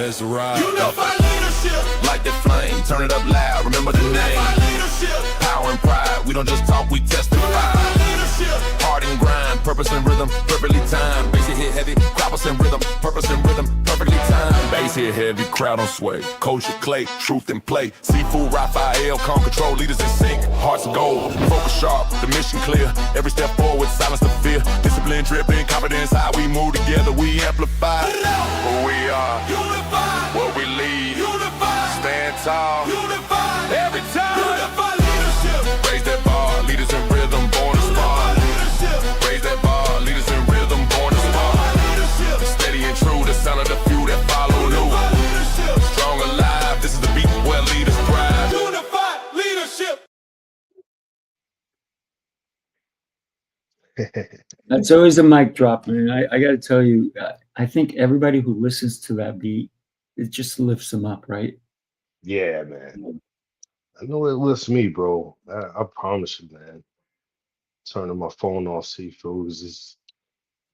let's ride. Unified leadership. Light that flame, turn it up loud, remember the name. Unified leadership. Power and pride, we don't just talk, we testify. Unified leadership. Hard and grind, purpose and rhythm, perfectly timed. Bass hit heavy, croppers and rhythm, purpose and rhythm, perfectly timed. Bass hit heavy, crowd on sway. Culture, clay, truth and play. Seafood, Raphael, calm control, leaders in sync. Hearts of gold, focus sharp, the mission clear. Every step forward, silence the fear. Discipline, dripping, confidence, how we move together, we amplify. Who we are, unified. What we lead, unified. Stand tall, unified. Every time, unified leadership. Raise that bar, leaders in rhythm, born to spar. Raise that bar, leaders in rhythm, born to spar. Steady and true, the sound of the few that follow new. Strong alive, this is the beat where leaders thrive. Unified leadership. That's always a mic drop, man. I got to tell you, I think everybody who listens to that beat, it just lifts them up, right? Yeah, man. I know it lifts me, bro. I promise you, man. Turning my phone off, Seafood is just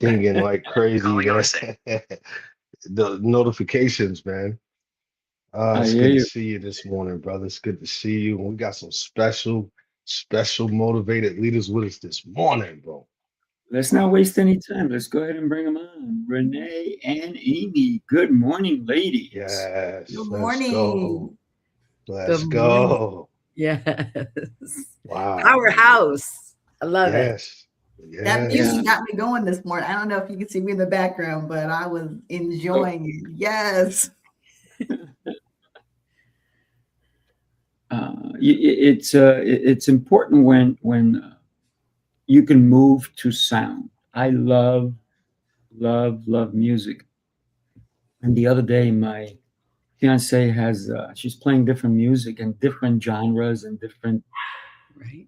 dinging like crazy, man. The notifications, man. I It's hear good to you. see you this morning, brother. It's good to see you. And we got some special motivated leaders with us this morning, bro. Let's not waste any time. Let's go ahead and bring them on. Renee and Amy, good morning, ladies. Yes, Good let's morning. go. Let's Good go. Yes. Wow. Powerhouse. I love it. Yes. That Yes. music got me going this morning. I don't know if you can see me in the background, but I was enjoying it. Yes. It's important when you can move to sound. I love music. And the other day, my fiance has she's playing different music and different genres and different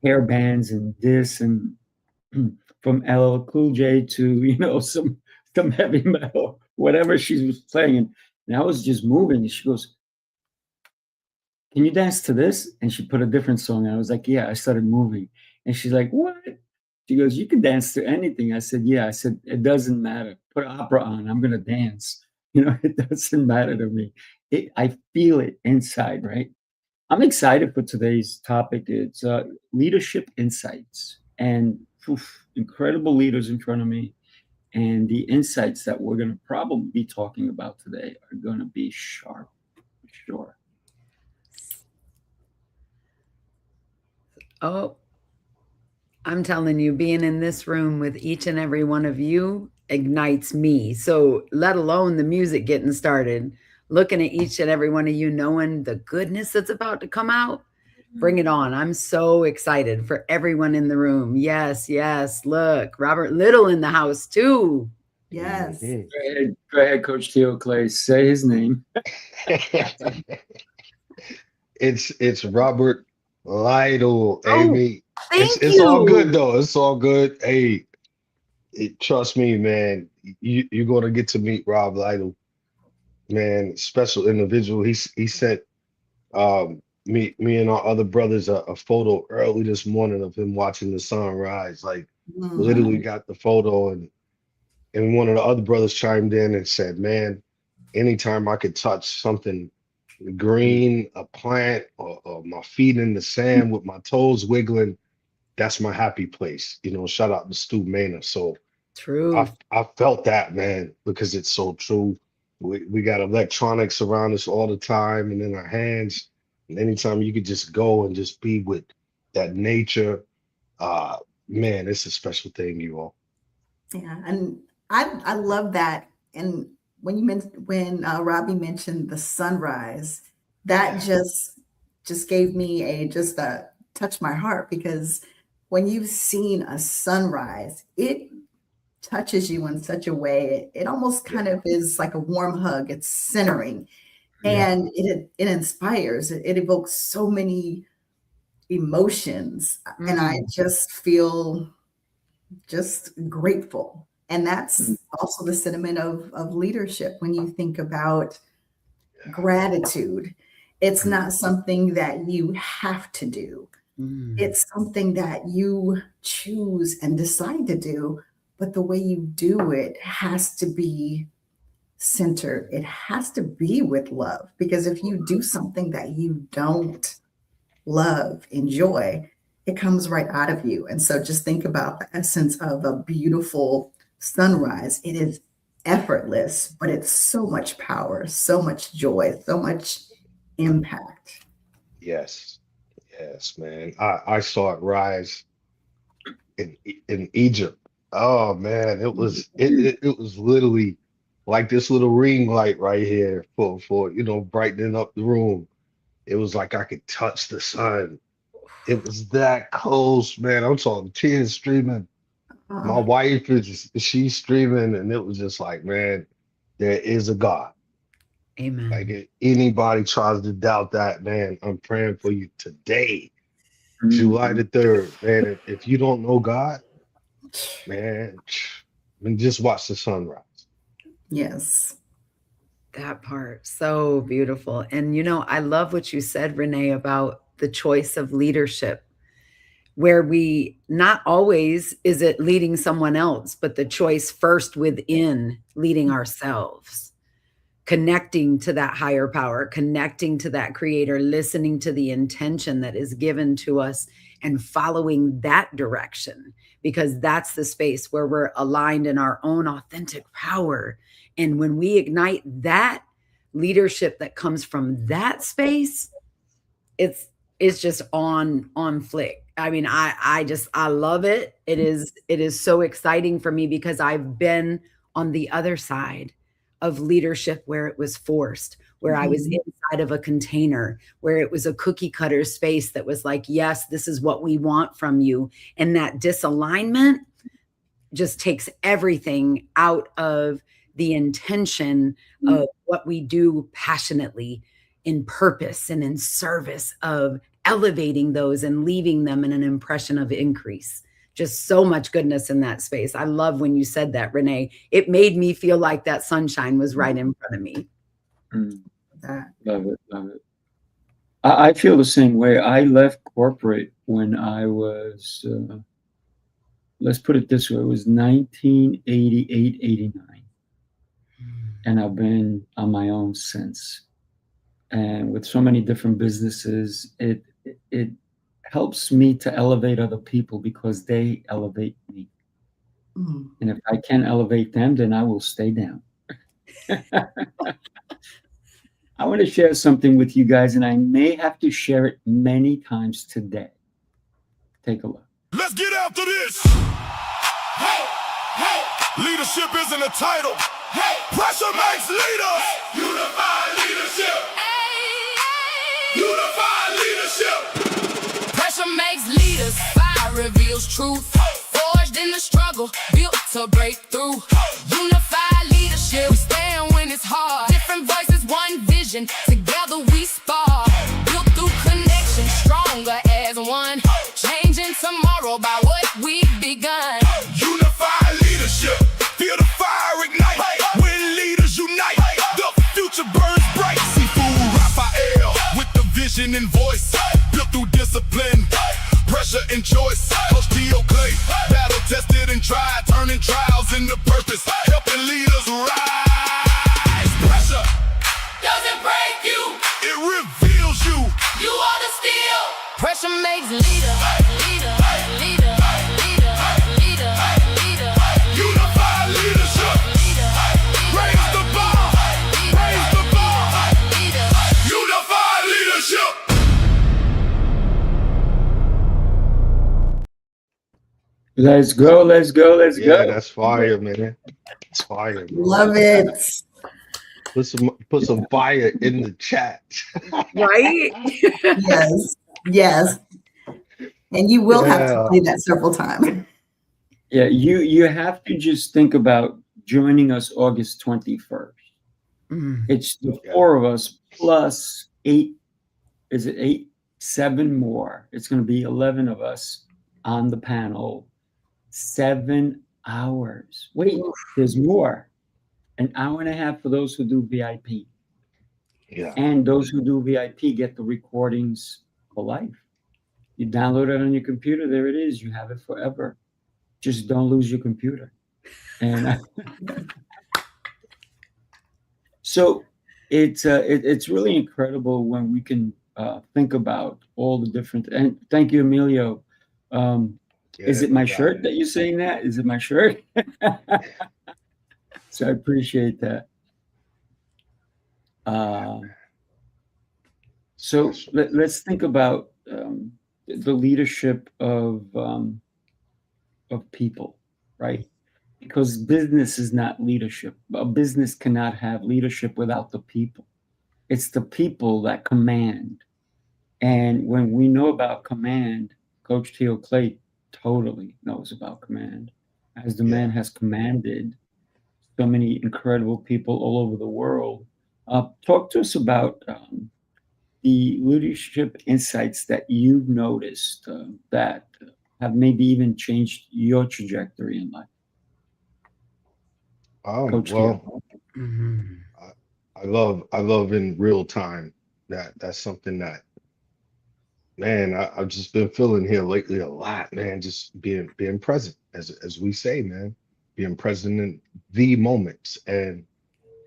hair bands and this and from LL Cool J to some heavy metal, whatever she was playing. And I was just moving. And she goes, "Can you dance to this?" And she put a different song. And I was like, "Yeah." I started moving, and she's like, "What?" She goes, "You can dance to anything." I said, "Yeah." I said, "It doesn't matter. Put opera on. I'm gonna dance. It doesn't matter to me. I feel it inside, right?" I'm excited for today's topic. It's leadership insights, and incredible leaders in front of me. And the insights that we're going to probably be talking about today are going to be sharp, for sure. Oh, I'm telling you, being in this room with each and every one of you ignites me. So let alone the music getting started, looking at each and every one of you, knowing the goodness that's about to come out. Bring it on. I'm so excited for everyone in the room. Yes, yes. Look, Robert Little in the house too. Yes. Go ahead, Coach Theo Clay. Say his name. It's Robert Lytle, Amy. Thank It's you. all good though. It's all good. Hey, trust me, man. You're gonna get to meet Rob Lytle, man. Special individual. He sent me and our other brothers a photo early this morning of him watching the sunrise. Like literally got the photo, and one of the other brothers chimed in and said, "Man, anytime I could touch something green, a plant, or my feet in the sand with my toes wiggling, that's my happy place." Shout out to Stu Maynard. So True. I felt that, man, because it's so true. We got electronics around us all the time and in our hands. And anytime you could just go and just be with that nature, man, it's a special thing, you all. Yeah, and I love that. And when Robbie mentioned the sunrise, that just gave me just a touch my heart, because when you've seen a sunrise, it touches you in such a way. It almost kind of is like a warm hug. It's centering, and it inspires. It evokes so many emotions, and I just feel just grateful. And that's also the sentiment of leadership. When you think about gratitude, it's not something that you have to do. It's something that you choose and decide to do, but the way you do it has to be center, it has to be with love. Because if you do something that you don't love, enjoy, it comes right out of you. And so just think about the essence of a beautiful sunrise. It is effortless, but it's so much power, so much joy, so much impact. Yes. Yes, man. I saw it rise in Egypt. Oh man, it was literally like this little ring light right here for brightening up the room. It was like I could touch the sun. It was that close, man. I'm talking tears streaming. My Oh, wife she's streaming, and it was just like, man, there is a God. Like Amen. if anybody tries to doubt that, man, I'm praying for you today, July Mhm. the 3rd. Man, if you don't know God, man, I mean, just watch the sunrise. yes. That part, so beautiful. And I love what you said, Renee, about the choice of leadership, where we not always is it leading someone else, but the choice first within leading ourselves, connecting to that higher power, connecting to that creator, listening to the intention that is given to us and following that direction, because that's the space where we're aligned in our own authentic power. And when we ignite that leadership that comes from that space, it's just on flick. I mean, I love it. It is so exciting for me because I've been on the other side of leadership where it was forced, where I was Mhm. inside of a container, where it was a cookie cutter space that was like, yes, this is what we want from you. And that disalignment just takes everything out of the intention of what we do passionately, in purpose and in service of elevating those and leaving them in an impression of increase. Just so much goodness in that space. I love when you said that, Renee. It made me feel like that sunshine was right in front of me. Mm. That. Love it, love it. I feel the same way. I left corporate when I was, let's put it this way, it was 1988, 89. And I've been on my own since. And with so many different businesses, it helps me to elevate other people because they elevate me. Mm. And if I can't elevate them, then I will stay down. I want to share something with you guys, and I may have to share it many times today. Take a look. Let's get after this. Hey, hey. Leadership isn't a title. Hey, pressure makes leaders. Hey. Unified leadership. Hey, hey. Unified leadership. Pressure makes leaders. Fire reveals truth. Forged in the struggle, built to break through. Unified leadership. We stand when it's hard. Different voices, one vision. Together we spar. Built through connection, stronger as one. Changing tomorrow by what we've begun. Unified leadership. Feel the fire ignite. When leaders unite, the future burns bright. Seafood Raphael with the vision and voice. Built through discipline, pressure and choice. Coach T.O. Clay, battle tested and tried, turning trials into purpose, helping leaders rise. Pressure Doesn't break you, it reveals you. you are the steel. Pressure makes leader, leader, leader, leader, leader, leader. Unified leadership. Raise the bar. Raise the bar. Unified leadership. Let's go, let's go, let's Yeah, go. that's fire, man. It's fire, bro. Love it. Put some fire in the chat. Right? Yes. Yes. And you will have to Yeah. play that several times. Yeah, you have to just think about joining us August 21st. Mm. It's the Yeah. four of us plus eight, is it eight? 7 more. It's going to be 11 of us on the panel. 7 hours. Wait, there's more. An hour and a half for those who do VIP. Yeah. And those who do VIP get the recordings for life. You download it on your computer, there it is. You have it forever. Just don't lose your computer. And So it's really incredible when we can think about all the different. And thank you, Emilio. Is Yeah, it no my doubt. shirt that you're saying that? Is it my shirt? So I appreciate that. So Special. let's think about the leadership of people, right? Because business is not leadership. A business cannot have leadership without the people. It's the people that command. And when we know about command, Coach Theo Clay totally knows about command, as the man Yeah. has commanded so many incredible people all over the world. Talk to us about the leadership insights that you've noticed that have maybe even changed your trajectory in life, Coach Well, Theo. Mhm. I love in real time. That's something that, man, I've just been feeling here lately a lot, man. Just being present, as we say, man, being present in the moments. And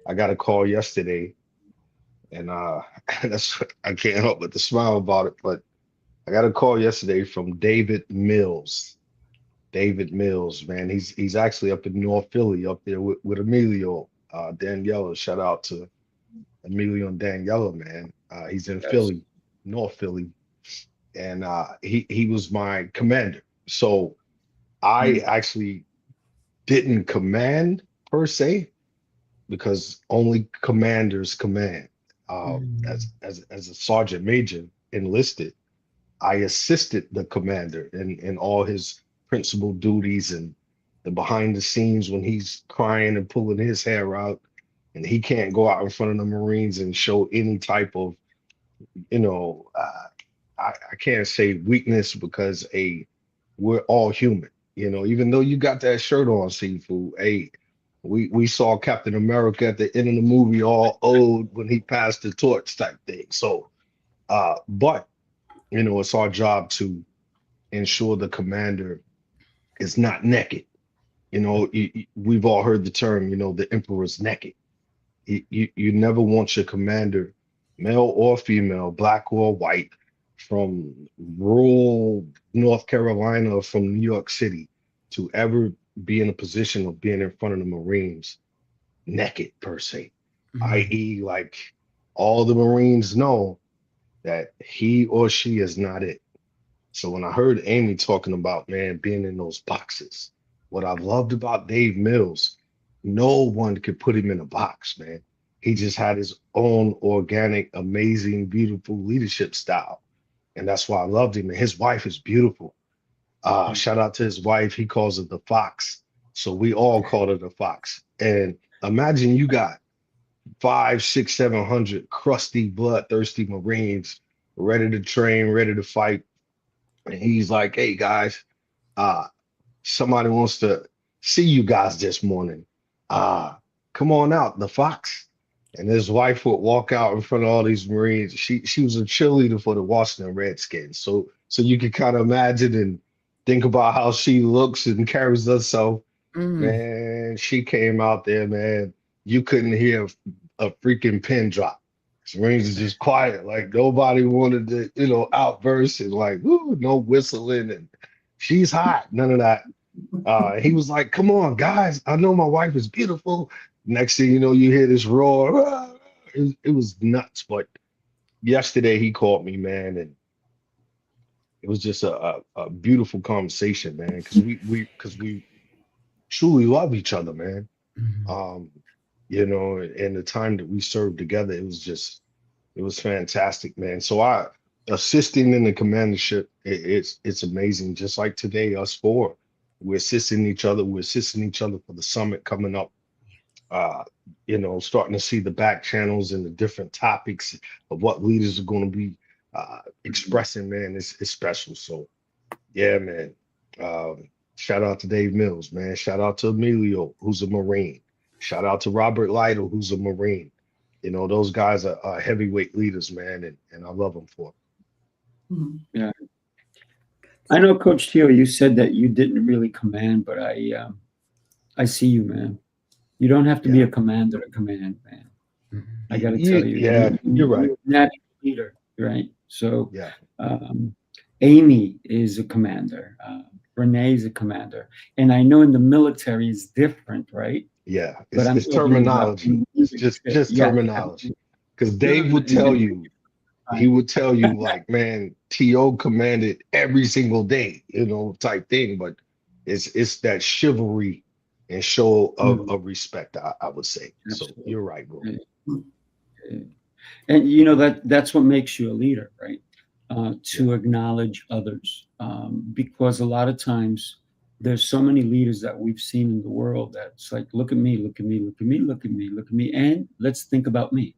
I got a call yesterday, and that's I can't help but to smile about it. But I got a call yesterday from David Mills. David Mills, man, he's actually up in North Philly, up there with Emilio, Daniela. Shout out to Emilio and Daniela, man. He's in Yes. Philly, North Philly, and he was my commander. So I actually didn't command per se because only commanders command. Mhm. As a sergeant major enlisted, I assisted the commander in all his principal duties and the behind the scenes when he's crying and pulling his hair out, and he can't go out in front of the Marines and show any type of, you know, I can't say weakness because we're all human, even though you got that shirt on, Seafood. Hey, we saw Captain America at the end of the movie all old when he passed the torch type thing. So, but it's our job to ensure the commander is not naked. We've all heard the term, the emperor's naked. You never want your commander, male or female, black or white, from rural North Carolina or from New York City, to ever be in a position of being in front of the Marines naked per se, Mhm. i.e., like all the Marines know that he or she is not it. So when I heard Amy talking about, man, being in those boxes, what I loved about Dave Mills, no one could put him in a box, man. He just had his own organic, amazing, beautiful leadership style. And that's why I loved him. And his wife is beautiful. Shout out to his wife. He calls her the Fox. So we all call her the Fox. And imagine you got 5, 6, 700 crusty, bloodthirsty Marines ready to train, ready to fight. And he's like, hey guys, uh, somebody wants to see you guys this morning. Come on out, the Fox. And his wife would walk out in front of all these Marines. She was a cheerleader for the Washington Redskins. So you can kind of imagine and think about how she looks and carries herself. Mhm. Man, she came out there, man. You couldn't hear a freaking pin drop. Marines is just quiet, like nobody wanted to, outburst and like, woo, no whistling and she's hot, none of that. He was like, come on, guys, I know my wife is beautiful. Next thing you know, you hear this roar. It was nuts. But yesterday he called me, man, and it was just a beautiful conversation, man, because we truly love each other, man. Mhm. Um, and the time that we served together, it was fantastic, man. So assisting in the commandership, it's amazing. Just like today, us four, we're assisting each other. We're assisting each other for the summit coming up. Uh, Starting to see the back channels and the different topics of what leaders are going to be expressing, man. It's special. So yeah, man. Shout out to Dave Mills, man. Shout out to Emilio, who's a Marine. Shout out to Robert Lytle, who's a Marine. Those guys are heavyweight leaders, man, and I love them for it. Mhm. Yeah. I know, Coach Theo, you said that you didn't really command, but I see you, man. You don't have to be Yeah. a commander to command, man. I got to tell you, Yeah, you're right. natural leader, right? So, Yeah. Amy is a commander. Renee is a commander, and I know in the military is different, right? Yeah, But I'm it's talking about terminology. It's just yeah, terminology. Because no, Dave no, would tell you, he fine. would tell you like, man, TO commanded every single day, type thing. But it's that chivalry and show Mm, of respect, I would say. So absolutely. you're right, bro. Yeah. And that's what makes you a leader, right? To acknowledge others, because a lot of times there's so many leaders that we've seen in the world that's like, look at me, look at me, look at me, look at me, look at me, and let's think about me.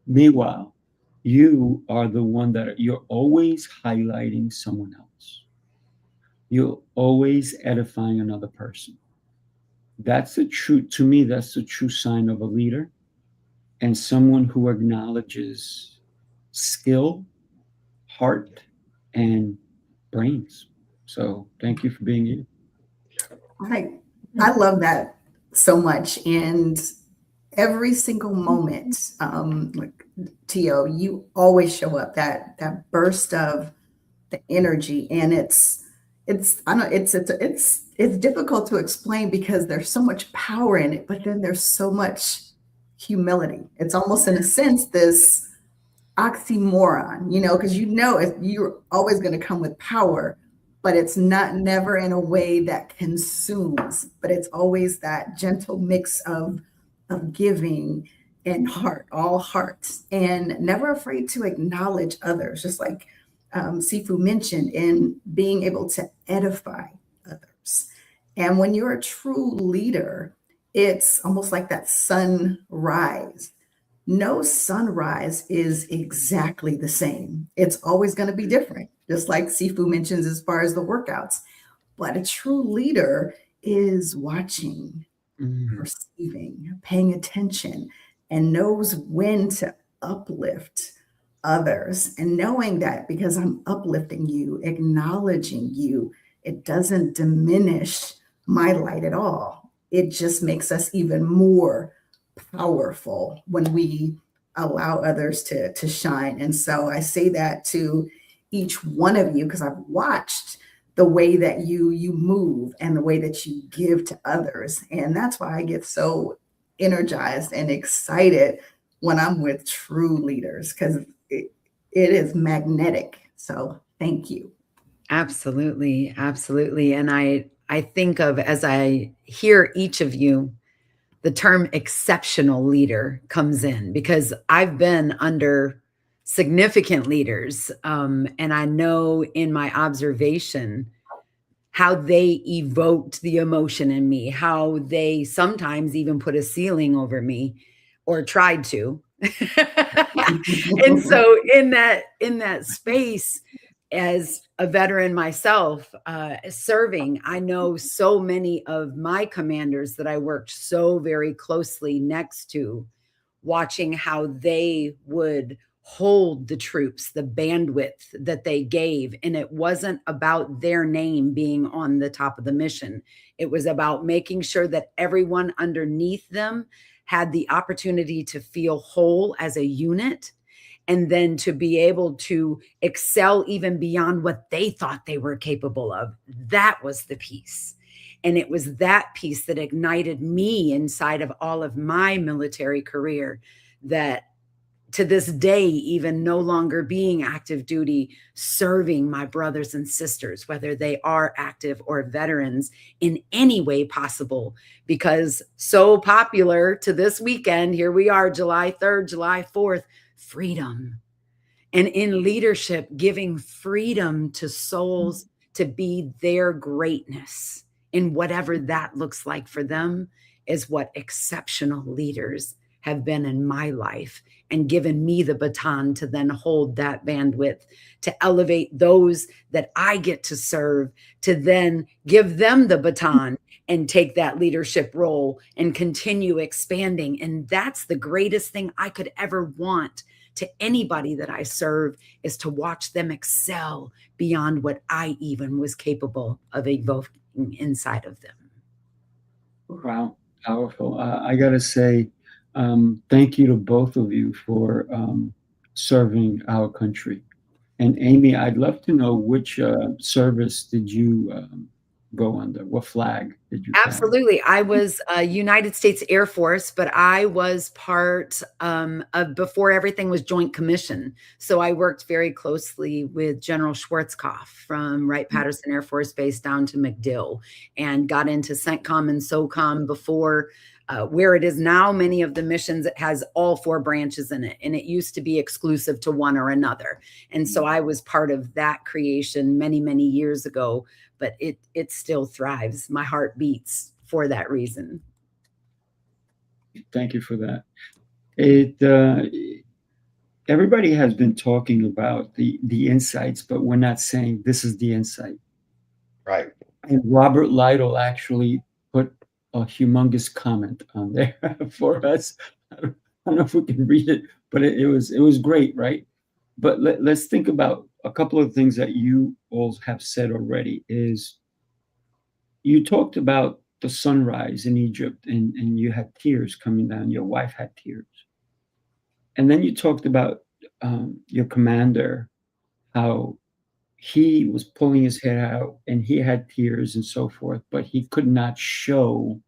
Meanwhile, you are the one you're always highlighting someone else. You're always edifying another person. To me, that's the true sign of a leader and someone who acknowledges skill, heart, and brains. So thank you for being you. I love that so much. And every single moment, like Tio, you always show up, that burst of the energy. And it's I know it's difficult to explain because there's so much power in it, but then there's so much humility. It's almost in a sense this oxymoron, because you're always going to come with power, but it's never in a way that consumes, but it's always that gentle mix of giving and heart, all hearts, and never afraid to acknowledge others, just like Sifu mentioned, and being able to edify others. And when you're a true leader, it's almost like that sunrise. No sunrise is exactly the same. It's always going to be different, just like Sifu mentions as far as the workouts. But a true leader is watching, perceiving, paying attention, and knows when to uplift others. And knowing that because I'm uplifting you, acknowledging you, it doesn't diminish my light at all. It just makes us even more powerful when we allow others to shine. And so I say that to each one of you because I've watched the way that you move and the way that you give to others. And that's why I get so energized and excited when I'm with true leaders because it is magnetic. So thank you. Absolutely. Absolutely. And I think of, as I hear each of you, the term exceptional leader comes in because I've been under significant leaders. And I know in my observation how they evoked the emotion in me, how they sometimes even put a ceiling over me or tried to. And so in that space, as a veteran myself, serving, I know so many of my commanders that I worked so very closely next to, watching how they would hold the troops, the bandwidth that they gave. And it wasn't about their name being on the top of the mission. It was about making sure that everyone underneath them had the opportunity to feel whole as a unit, and then to be able to excel even beyond what they thought they were capable of. That was the piece. And it was that piece that ignited me inside of all of my military career, that to this day, even no longer being active duty, serving my brothers and sisters, whether they are active or veterans, in any way possible, because so popular to this weekend, here we are, July 3rd, July 4th, freedom. And in leadership, giving freedom to souls to be their greatness in whatever that looks like for them is what exceptional leaders have been in my life, and given me the baton to then hold that bandwidth, to elevate those that I get to serve, to then give them the baton and take that leadership role and continue expanding. And that's the greatest thing I could ever want to anybody that I serve, is to watch them excel beyond what I even was capable of evoking inside of them. Wow. Powerful. I got to say, thank you to both of you for serving our country. And Amy, I'd love to know which service did you go under? What flag did you carry? Absolutely. I was United States Air Force, but I was part of before everything was Joint Commission. So I worked very closely with General Schwarzkopf from Wright-Patterson Air Force Base down to MacDill, and got into CENTCOM and SOCOM before where it is now. Many of the missions, it has all 4 branches in it, and it used to be exclusive to one or another. And so I was part of that creation many, many years ago, but it still thrives. My heart beats for that reason. Thank you for that. Everybody has been talking about the insights, but we're not saying this is the insight. Right. And Robert Lytle actually put a humongous comment on there for us. I don't know if we can read it, but it was great, right? But let's think about a couple of things that you all have said already. Is you talked about the sunrise in Egypt, and you had tears coming down. Your wife had tears. And then you talked about your commander, how he was pulling his head out and he had tears and so forth, but he could not show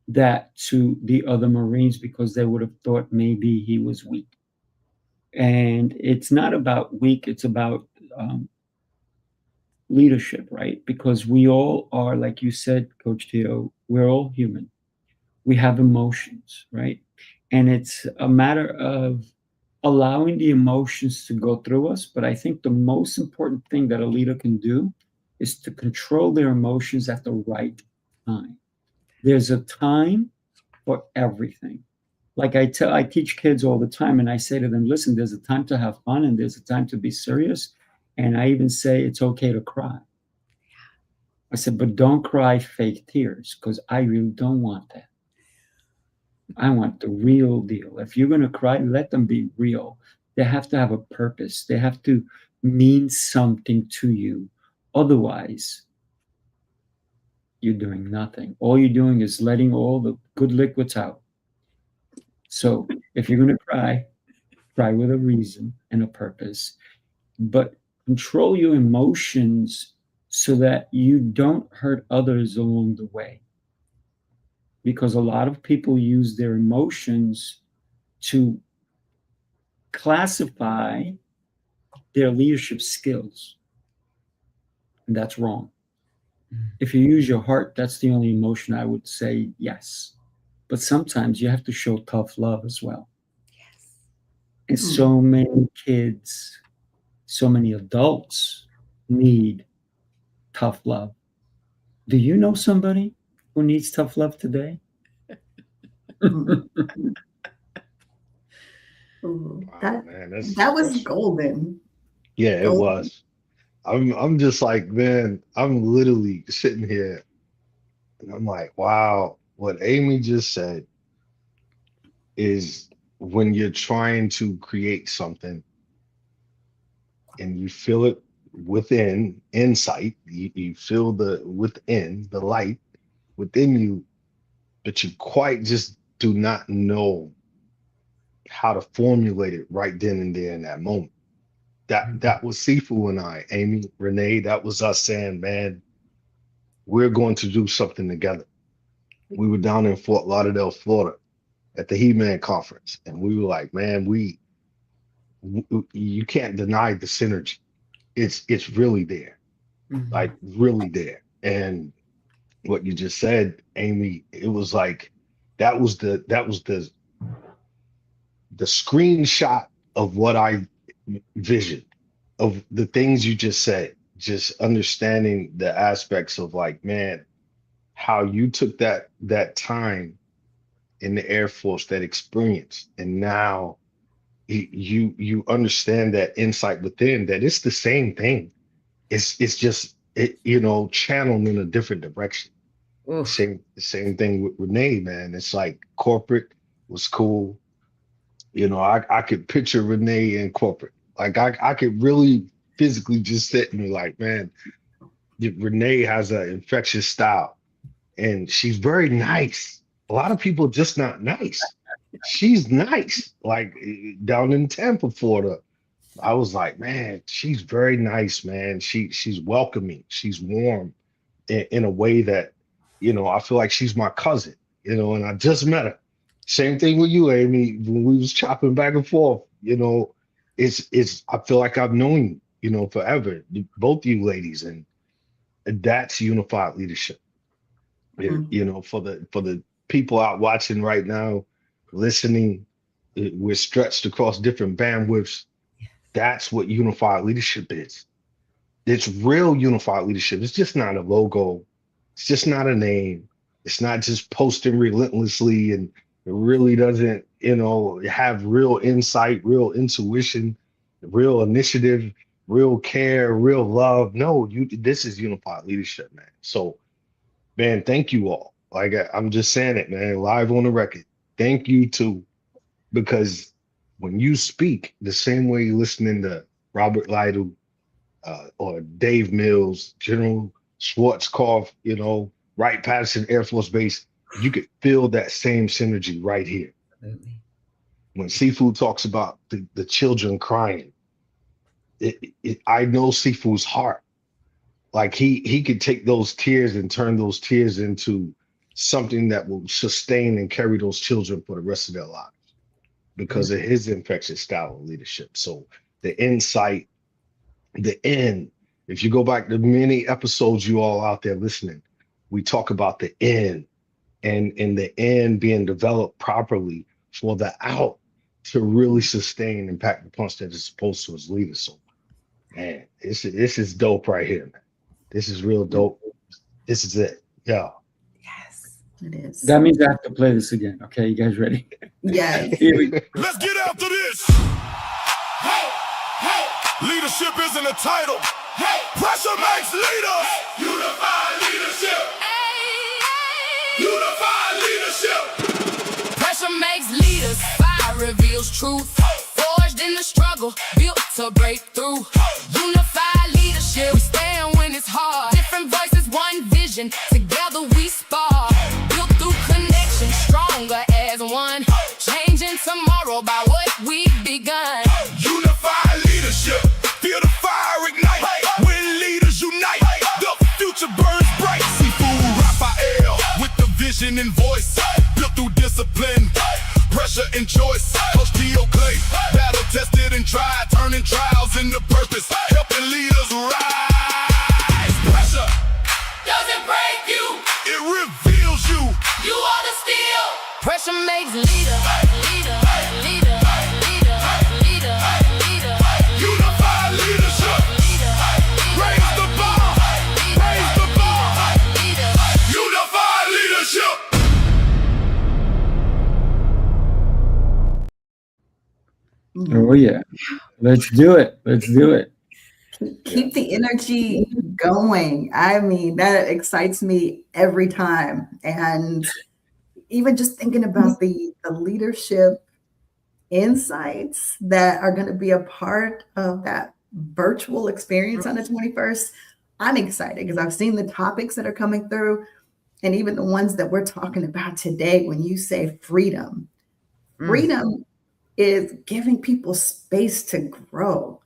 that to the other Marines because they would have thought maybe he was weak. And it's not about weak, it's about leadership, right? Because we all are, like you said, Coach Tito, we're all human. We have emotions, right? And it's a matter of allowing the emotions to go through us. But I think the most important thing that a leader can do is to control their emotions at the right time. There's a time for everything. Like I teach kids all the time, and I say to them, listen, there's a time to have fun and there's a time to be serious. And I even say it's okay to cry. I said, but don't cry fake tears, because I really don't want that. I want the real deal. If you're going to cry, let them be real. They have to have a purpose. They have to mean something to you. Otherwise, you're doing nothing. All you're doing is letting all the good liquids out. So if you're going to cry with a reason and a purpose, but control your emotions so that you don't hurt others along the way. Because a lot of people use their emotions to classify their leadership skills. And that's wrong. If you use your heart, that's the only emotion I would say yes. But sometimes you have to show tough love as well. Yes. And so many kids, so many adults need tough love. Do you know somebody who needs tough love today? That was golden. Yeah, it was. I'm just like, man, I'm literally sitting here and I'm like, wow, what Amy just said is when you're trying to create something and you feel it within, insight, you feel the within, the light within you, but you quite just do not know how to formulate it right then and there in that moment. That was Sifu and I, Amy, Renee, that was us saying, man, we're going to do something together. We were down in Fort Lauderdale, Florida at the He-Man conference. And we were like, man, you can't deny the synergy. It's really there, like really there. And what you just said, Amy, it was like, that was the screenshot of what I vision of the things you just said, just understanding the aspects of like, man, how you took that time in the Air Force, that experience, and now you understand that insight within, that it's the same thing. It's just channeled in a different direction. Same thing with Renee, man. It's like corporate was cool. I could picture Renee in corporate. Like I could really physically just sit and be like, man, Renee has an infectious style and she's very nice. a lot of people just not nice. She's nice. Like down in Tampa, Florida, I was like, man, she's very nice, man. She's welcoming. She's warm in a way that, I feel like she's my cousin, and I just met her. Same thing with you, Amy, when we was chopping back and forth, it's I feel like I've known you, forever, both you ladies, and that's unified leadership. For the people out watching right now, listening, we're stretched across different bandwidths. That's what unified leadership is. It's real unified leadership. It's just not a logo. It's just not a name. It's not just posting relentlessly, and it really doesn't, have real insight, real intuition, real initiative, real care, real love. No, this is unified leadership, man. So, man, thank you all. Like I'm just saying it, man, live on the record. Thank you too, because when you speak the same way you're listening to Robert Lytle, or Dave Mills, General Schwarzkopf, Wright Patterson Air Force Base, you could feel that same synergy right here. Absolutely. When Sifu talks about the children crying, I know Sifu's heart. Like he could take those tears and turn those tears into something that will sustain and carry those children for the rest of their lives because of his infectious style of leadership. So the insight, the end, if you go back to many episodes, you all out there listening, we talk about the end and the end being developed properly for the out to really sustain and pack the punch that it's supposed to as leaders. So, man, this is dope right here, man. This is real dope. This is it. Yeah. Yes, it is. That means I have to play this again. Okay, you guys ready? Yes. Here we go. Let's get after this. Leadership isn't a title. Pressure makes leaders. Unified leadership. Unified leadership. Pressure makes leaders. Fire reveals truth. Forged in the struggle, built to break through. Unified leadership. We stand when it's hard. Different voices, one vision. Together we spar. Built through connection, stronger as one. Changing tomorrow by what we've begun. Unified leadership. Feel the fire ignite. When leaders unite, the future burns bright. Sifu Raphael with the vision and voice. Built through discipline, pressure and choice. Coach T.O. Clay, battle tested and tried, turning trials into purpose, helping leaders rise. Pressure Doesn't break you, it reveals you. you are the steel. Pressure makes leader, leader, leader, leader, leader, leader. Unified leadership. Raise the bar. Raise the bar. Unified leadership. Oh yeah, let's do it. Let's do it. Keep the energy going. I mean, that excites me every time. And even just thinking about the leadership insights that are going to be a part of that virtual experience on the 21st, I'm excited because I've seen the topics that are coming through and even the ones that we're talking about today. When you say freedom, freedom is giving people space to grow.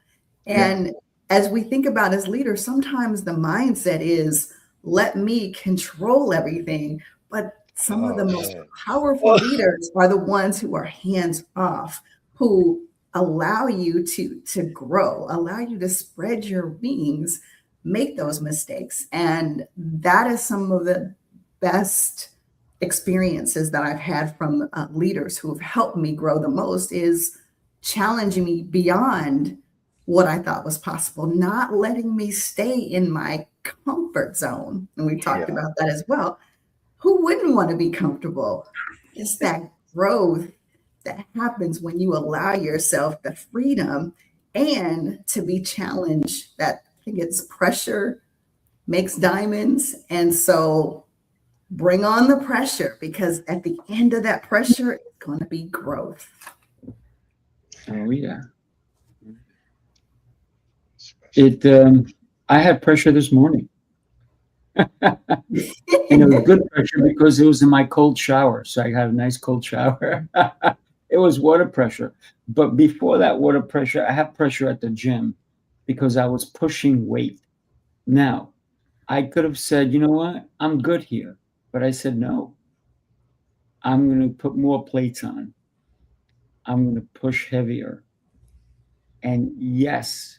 And as we think about as leaders, sometimes the mindset is, let me control everything. But some of the most powerful leaders are the ones who are hands off, who allow you to grow, allow you to spread your wings, make those mistakes. And that is some of the best experiences that I've had from leaders who have helped me grow the most, is challenging me beyond what I thought was possible, not letting me stay in my comfort zone. And we talked about that as well. Who wouldn't want to be comfortable? It's that growth that happens when you allow yourself the freedom and to be challenged. That I think it's pressure makes diamonds. And so bring on the pressure, because at the end of that pressure, it's going to be growth. Oh yeah. I had pressure this morning. And it was good pressure because it was in my cold shower. So I had a nice cold shower. It was water pressure. But before that water pressure, I had pressure at the gym because I was pushing weight. Now, I could have said, you know what? I'm good here. But I said, no, I'm going to put more plates on. I'm going to push heavier. And yes,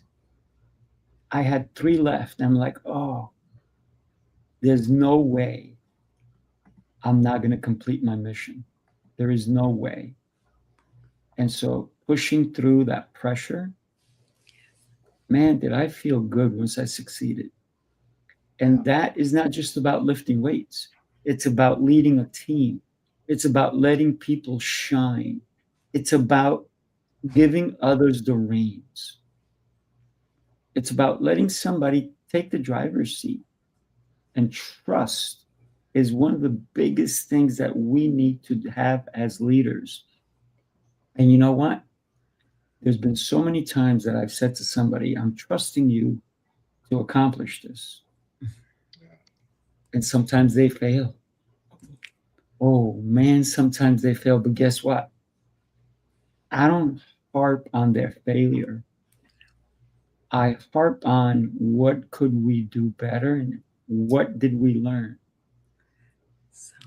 I had 3 left. I'm like, oh, there's no way I'm not going to complete my mission. There is no way. And so pushing through that pressure, man, did I feel good once I succeeded. And that is not just about lifting weights. It's about leading a team. It's about letting people shine. It's about giving others the reins. It's about letting somebody take the driver's seat. And trust is one of the biggest things that we need to have as leaders. And you know what? There's been so many times that I've said to somebody, I'm trusting you to accomplish this. And sometimes they fail. Oh man, sometimes they fail. But guess what? I don't harp on their failure. I harp on what could we do better and what did we learn?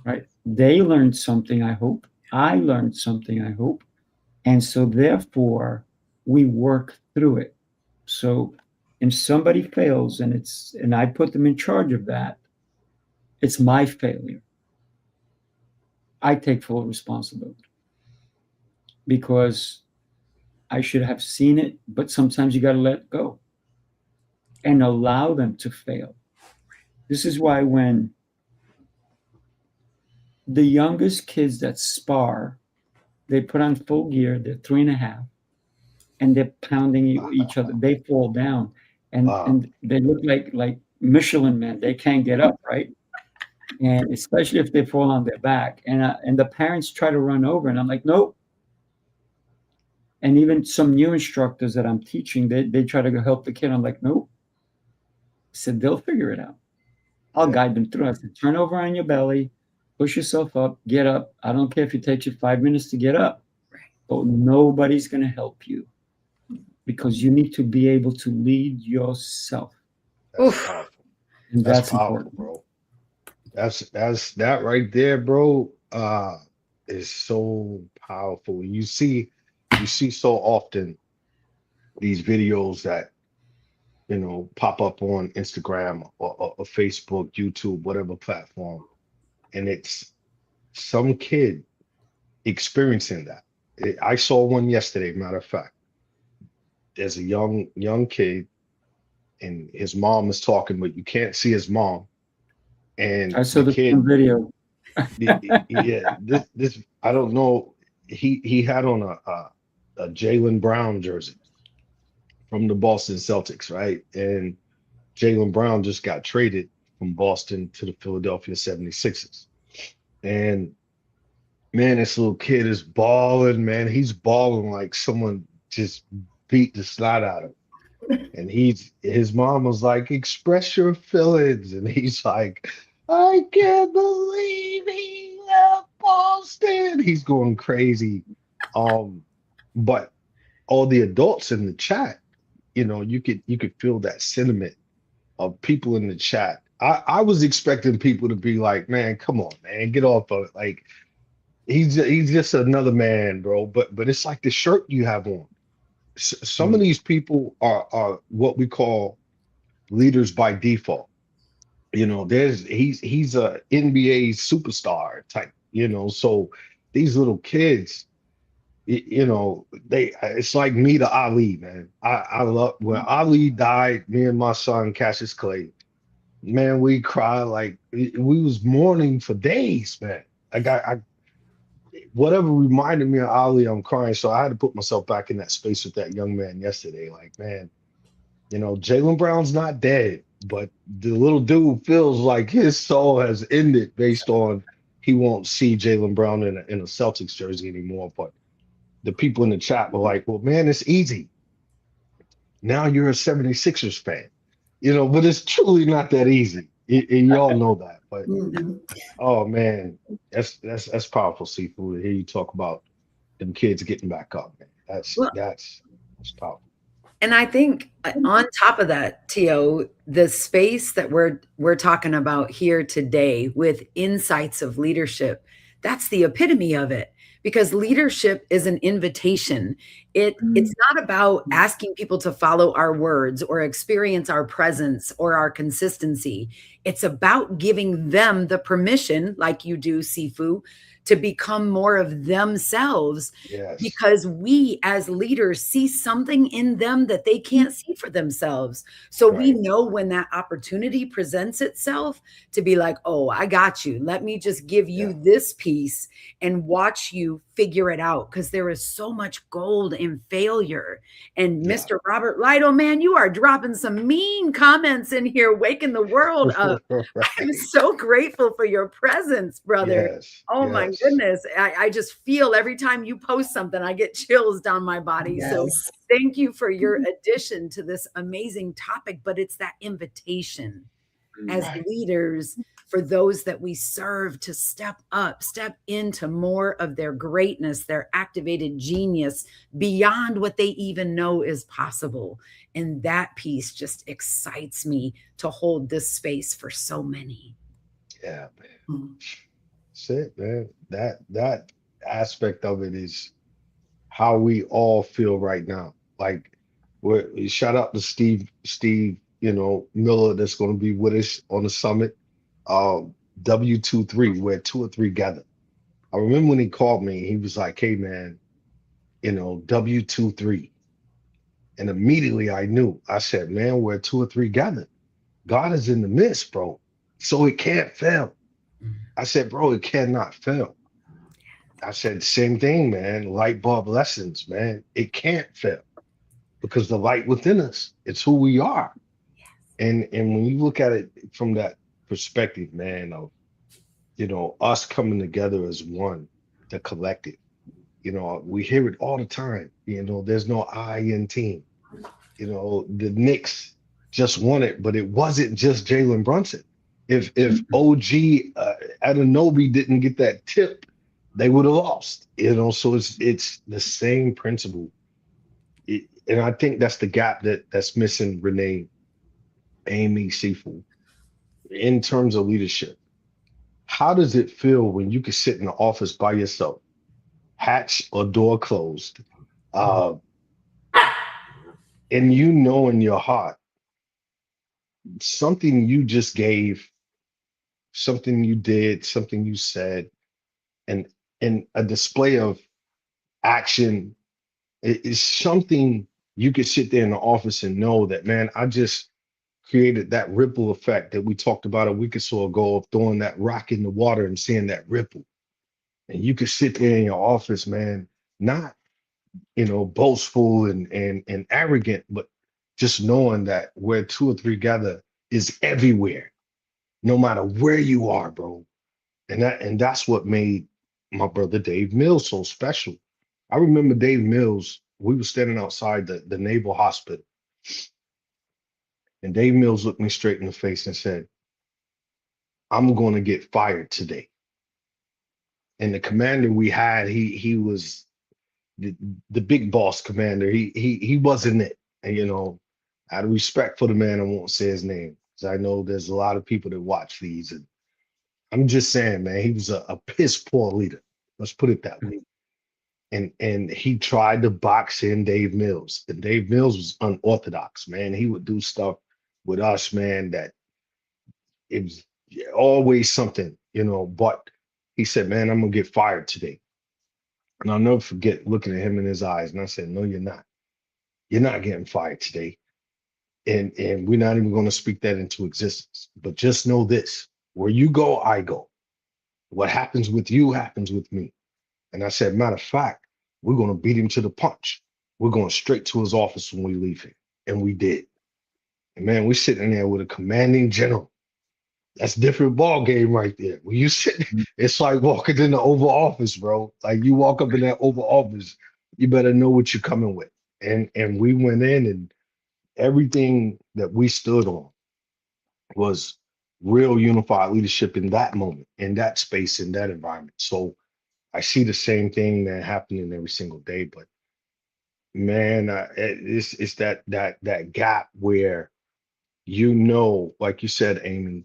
Right? They learned something, I hope. I learned something, I hope. And so therefore, we work through it. So if somebody fails and I put them in charge of that, it's my failure. I take full responsibility because I should have seen it, but sometimes you got to let it go and allow them to fail. This is why when the youngest kids that spar, they put on full gear, they're 3.5, and they're pounding each other. They fall down, and they look like Michelin men. They can't get up, right? And especially if they fall on their back. And the parents try to run over, and I'm like, nope. And even some new instructors that I'm teaching, they try to go help the kid. I'm like, nope. I said, they'll figure it out. I'll guide them through. I said, turn over on your belly, push yourself up, get up. I don't care if it takes you 5 minutes to get up, but nobody's going to help you because you need to be able to lead yourself. That's powerful. And That's powerful, important, bro. That's that right there, bro. Is so powerful. You see so often these videos that pop up on Instagram or Facebook, YouTube, whatever platform, and it's some kid experiencing that. I saw one yesterday, matter of fact. There's a young kid, and his mom is talking, but you can't see his mom. And I saw the kid, video. yeah, this I don't know. He had on a Jaylen Brown jersey from the Boston Celtics, right? And Jaylen Brown just got traded from Boston to the Philadelphia 76ers. And man, this little kid is balling, man. He's balling like someone just beat the snot out of him. And his mom was like, express your feelings. And he's like, I can't believe he left Boston. He's going crazy. But all the adults in the chat, you could feel that sentiment of people in the chat. I was expecting people to be like, man, come on, man, get off of it. Like he's just another man, bro. But it's like the shirt you have on. Some of these people are what we call leaders by default. He's a NBA superstar type, so these little kids, it's like me to Ali, man. I love when Ali died, me and my son Cassius Clay, man, we cried like we was mourning for days, man. I whatever reminded me of Ali, I'm crying. So I had to put myself back in that space with that young man yesterday. Like, man, Jaylen Brown's not dead, but the little dude feels like his soul has ended based on he won't see Jaylen Brown in a Celtics jersey anymore. But the people in the chat were like, well, man, it's easy. Now you're a 76ers fan, but it's truly not that easy. y'all know that, but Mhm. oh man, that's powerful, Seafood. To hear you talk about them kids getting back up, man. Well, That's powerful. and I think on top of that, Tio, the space that we're talking about here today with insights of leadership, that's the epitome of it. Because leadership is an invitation. It's not about asking people to follow our words or experience our presence or our consistency. It's about giving them the permission, like you do, Sifu, to become more of themselves, Yes. because we as leaders see something in them that they can't see for themselves. So we Right. know when that opportunity presents itself to be like, oh, I got you. Let me just give you Yeah. this piece and watch you figure it out. Because there is so much gold in failure. And Yeah. Mr. Robert Lido, man, you are dropping some mean comments in here, waking the world up. I'm Right. so grateful for your presence, brother. Yes. Oh my Yes. goodness. I just feel every time you post something, I get chills down my body. So Yes. thank you for your addition to this amazing topic. But it's that invitation as Right. leaders for those that we serve to step up, step into more of their greatness, their activated genius beyond what they even know is possible. And that piece just excites me to hold this space for so many. Yeah, man. Mhm. That's it, man. That aspect of it is how we all feel right now. Like, shout out to Steve, Miller, that's going to be with us on the summit. W23, where two or three gather. I remember when he called me, he was like, "Hey, man, W23," and immediately I knew. I said, "Man, where two or three gather, God is in the midst, bro. So it can't fail." I said, "Bro, it cannot fail." I said, "Same thing, man. Light bulb lessons, man. It can't fail because the light within us, it's who we are." And when you look at it from that perspective, man, of us coming together as one, the collective, we hear it all the time. There's no I in team. The Knicks just won it, but it wasn't just Jalen Brunson. If OG Anunoby didn't get that tip, they would have lost. So it's the same principle. And I think that's the gap that's missing, Renee, Amy, Seafood, in terms of leadership. How does it feel when you can sit in the office by yourself, hatch or door closed, uh, and you know in your heart something you just gave, something you did, something you said, and a display of action is something you could sit there in the office and know that, man, I just created that ripple effect that we talked about a week or so ago of throwing that rock in the water and seeing that ripple. And you could sit there in your office, man, not boastful and arrogant, but just knowing that where two or three gather is everywhere, no matter where you are, bro. And that's what made my brother Dave Mills so special. I remember Dave Mills, we were standing outside the naval hospital, and Dave Mills looked me straight in the face and said, "I'm going to get fired today." And the commander we had, he was the, the big boss commander. He wasn't it. And out of respect for the man, I won't say his name because I know there's a lot of people that watch these. And I'm just saying, man, he was a piss poor leader. Let's put it that way. And he tried to box in Dave Mills. And Dave Mills was unorthodox, man. He would do stuff with us, man, that it was always something. But he said, "Man, I'm gonna get fired today." And I'll never forget looking at him in his eyes. And I said, "No, you're not. You're not getting fired today. And we're not even going to speak that into existence. But just know this: where you go, I go. What happens with you happens with me." And I said, "Matter of fact, we're going to beat him to the punch. We're going straight to his office when we leave here." And we did. And man, we're sitting there with a commanding general. That's a different ball game right there. When you sit, it's like walking in the Oval Office, bro. Like you walk up in that Oval Office, you better know what you're coming with. And we went in, and everything that we stood on was real unified leadership in that moment, in that space, in that environment. So I see the same thing, man, happening every single day. But man, it's that gap where, like you said, Amy,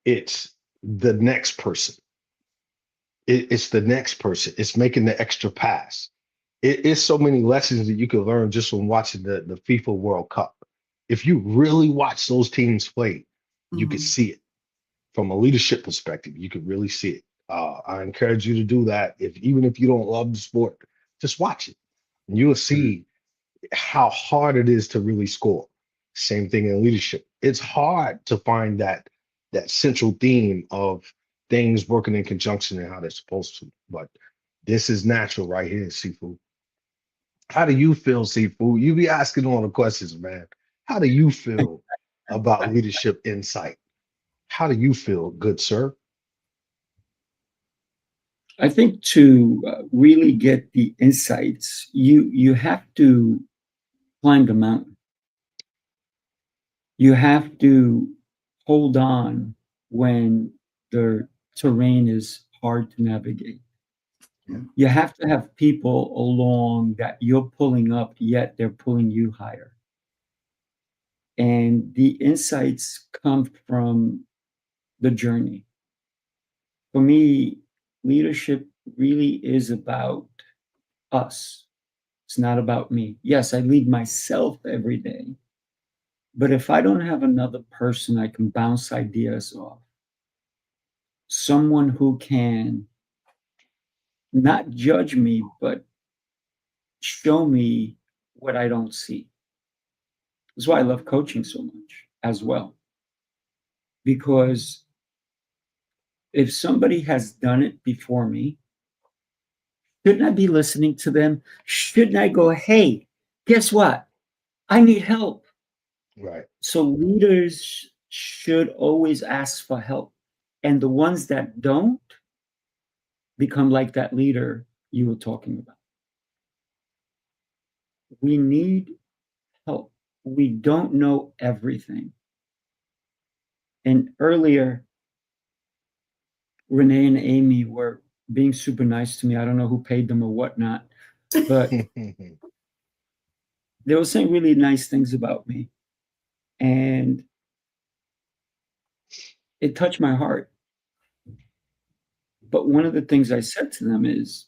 it's the next person. It's the next person. It's making the extra pass. It's so many lessons that you can learn just from watching the FIFA World Cup. If you really watch those teams play, you could see it from a leadership perspective. You could really see it. I encourage you to do that. Even if you don't love the sport, just watch it, and you will see how hard it is to really score. Same thing in leadership. It's hard to find that central theme of things working in conjunction and how they're supposed to. But this is natural right here, Seafood. How do you feel, Seafood? You be asking all the questions, man. How do you feel about leadership insight? How do you feel, good sir? I think to really get the insights, you have to climb the mountain. You have to hold on when the terrain is hard to navigate. Yeah. You have to have people along that you're pulling up, yet they're pulling you higher. And the insights come from the journey. For me, leadership really is about us. It's not about me. Yes, I lead myself every day. But if I don't have another person I can bounce ideas off, someone who can not judge me, but show me what I don't see. That's why I love coaching so much as well. Because if somebody has done it before me, shouldn't I be listening to them? Shouldn't I go, hey, guess what? I need help. Right. So leaders should always ask for help. And the ones that don't become like that leader you were talking about. We need help. We don't know everything. And earlier, Renee and Amy were being super nice to me. I don't know who paid them or whatnot, but they were saying really nice things about me. And it touched my heart. But one of the things I said to them is,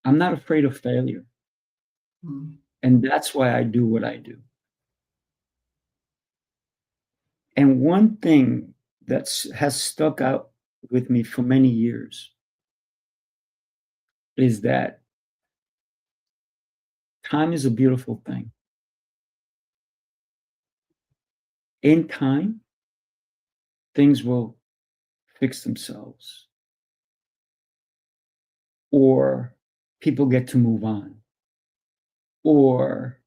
I'm not afraid of failure. And that's why I do what I do. And one thing that has stuck out with me for many years is that time is a beautiful thing. In time, things will fix themselves, or people get to move on, or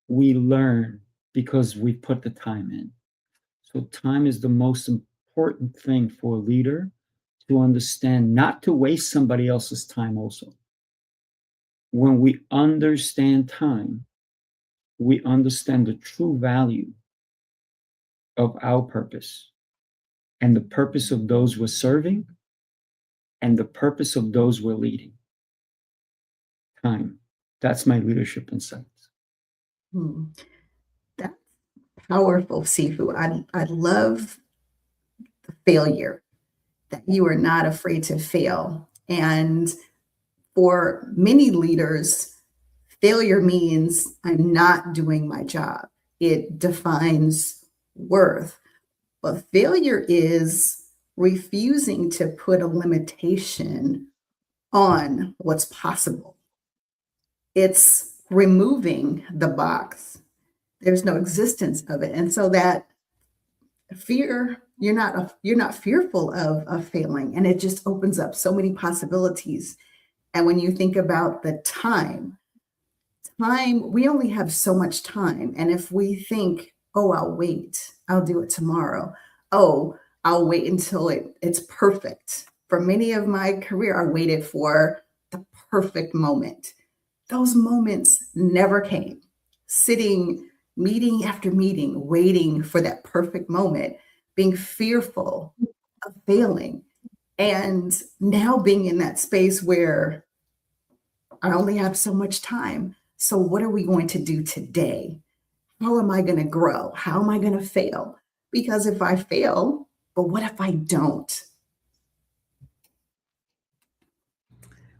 we learn because we put the time in. So time is the most important thing for a leader to understand, not to waste somebody else's time also. When we understand time, we understand the true value of our purpose and the purpose of those we're serving and the purpose of those we're leading. Time. That's my leadership insights. That's powerful, Seafood. I love the failure, that you are not afraid to fail. And for many leaders, failure means I'm not doing my job. It defines worth. But failure is refusing to put a limitation on what's possible. It's removing the box. There's no existence of it. And so that fear, you're not fearful of failing. And it just opens up so many possibilities. And when you think about the time, we only have so much time. And if we think, oh, I'll do it tomorrow. Oh, I'll wait until it's perfect. For many of my career, I waited for the perfect moment. Those moments never came. Sitting meeting after meeting, waiting for that perfect moment, being fearful of failing, and now being in that space where I only have so much time. So, what are we going to do today? How am I going to grow? How am I going to fail? Because if I fail, but what if I don't?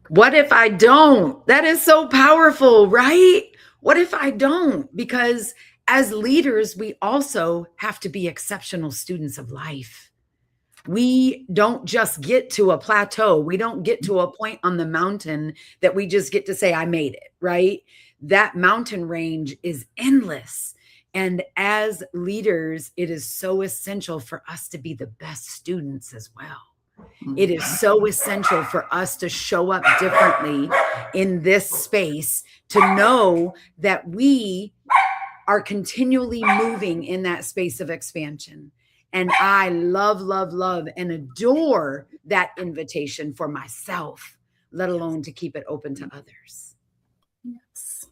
What if I don't? That is so powerful, right? What if I don't? Because as leaders, we also have to be exceptional students of life. We don't just get to a plateau. We don't get to a point on the mountain that we just get to say, I made it, right? That mountain range is endless. And as leaders, it is so essential for us to be the best students as well. It is so essential for us to show up differently in this space, to know that we are continually moving in that space of expansion. And I love, love, love, and adore that invitation for myself, let alone to keep it open to others. Yes.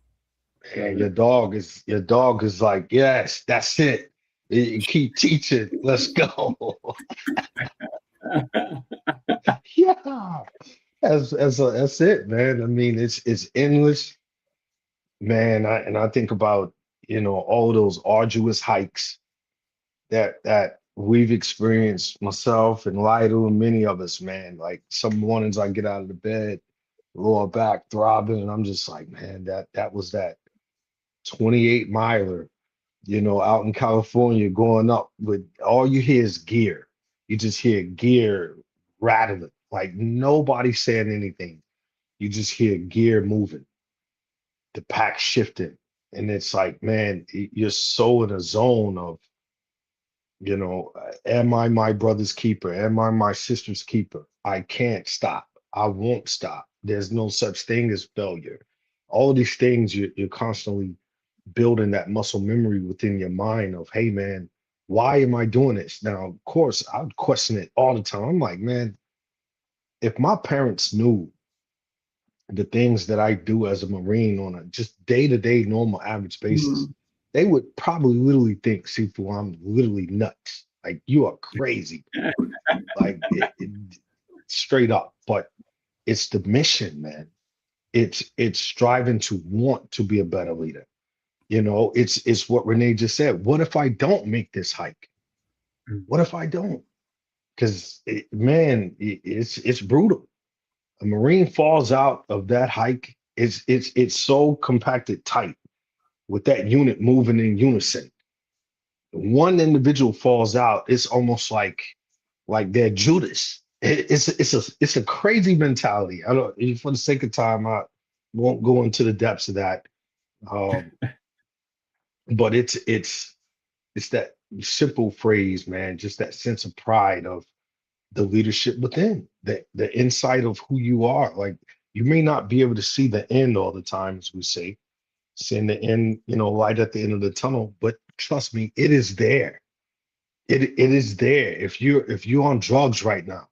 And your dog is like, yes, that's it. You keep teaching. Let's go. Yeah. That's it, man. I mean, it's endless, man. I think about, all those arduous hikes that we've experienced, myself and Lytle and many of us, man. Like some mornings I get out of the bed, lower back throbbing, and I'm just like, man, that was that 28 miler, out in California going up with all you hear is gear. You just hear gear rattling, like nobody saying anything. You just hear gear moving, the pack shifting. And it's like, man, you're so in a zone of, am I my brother's keeper? Am I my sister's keeper? I can't stop. I won't stop. There's no such thing as failure. All these things you're constantly building that muscle memory within your mind of, hey man, why am I doing this? Now, of course, I would question it all the time. I'm like, man, if my parents knew the things that I do as a Marine on a just day-to-day normal average basis, they would probably literally think, Sifu, I'm literally nuts. Like you are crazy. Like straight up. But it's the mission, man. It's striving to want to be a better leader. It's what Renee just said. What if I don't make this hike? What if I don't? Because man, it's brutal. A Marine falls out of that hike. It's so compacted tight with that unit moving in unison. One individual falls out, it's almost like they're Judas. It's a crazy mentality. I don't, for the sake of time, I won't go into the depths of that. Um, but it's that simple phrase, man, just that sense of pride of the leadership within, the insight of who you are. Like you may not be able to see the end all the time, as we say, seeing the end, light at the end of the tunnel, but trust me, it is there. It is there. If you're on drugs right now,